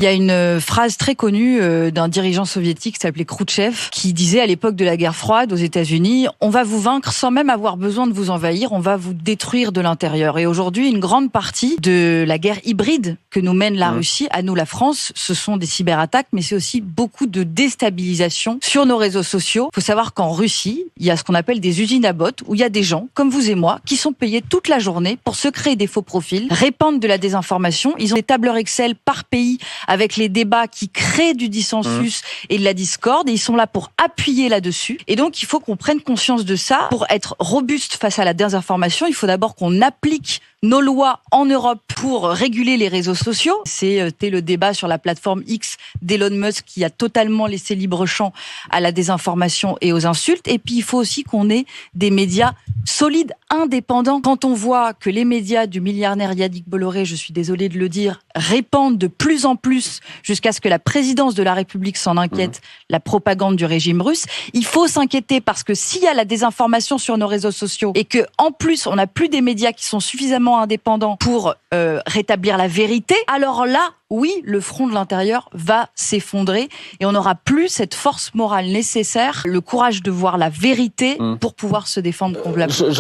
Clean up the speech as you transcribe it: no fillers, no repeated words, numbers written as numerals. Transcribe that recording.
Il y a une phrase très connue d'un dirigeant soviétique qui s'appelait Khrouchtchev, qui disait à l'époque de la guerre froide aux États-Unis, on va vous vaincre sans même avoir besoin de vous envahir, on va vous détruire de l'intérieur. Et aujourd'hui, une grande partie de la guerre hybride que nous mène la Russie, à nous la France, ce sont des cyberattaques, mais c'est aussi beaucoup de déstabilisation sur nos réseaux sociaux. Il faut savoir qu'en Russie, il y a ce qu'on appelle des usines à bots, où il y a des gens, comme vous et moi, qui sont payés toute la journée pour se créer des faux profils, répandre de la désinformation. Ils ont des tableurs Excel par pays avec les débats qui créent du dissensus et de la discorde, et ils sont là pour appuyer là-dessus. Et donc, il faut qu'on prenne conscience de ça. Pour être robuste face à la désinformation, il faut d'abord qu'on applique nos lois en Europe pour réguler les réseaux sociaux. C'était le débat sur la plateforme X d'Elon Musk qui a totalement laissé libre champ à la désinformation et aux insultes. Et puis, il faut aussi qu'on ait des médias solides, indépendants. Quand on voit que les médias du milliardaire Yannick Bolloré, je suis désolée de le dire, répandent de plus en plus jusqu'à ce que la présidence de la République s'en inquiète, la propagande du régime russe, il faut s'inquiéter parce que s'il y a la désinformation sur nos réseaux sociaux et que en plus on n'a plus des médias qui sont suffisamment indépendants pour rétablir la vérité, alors là, oui, le front de l'intérieur va s'effondrer et on n'aura plus cette force morale nécessaire, le courage de voir la vérité pour pouvoir se défendre complètement.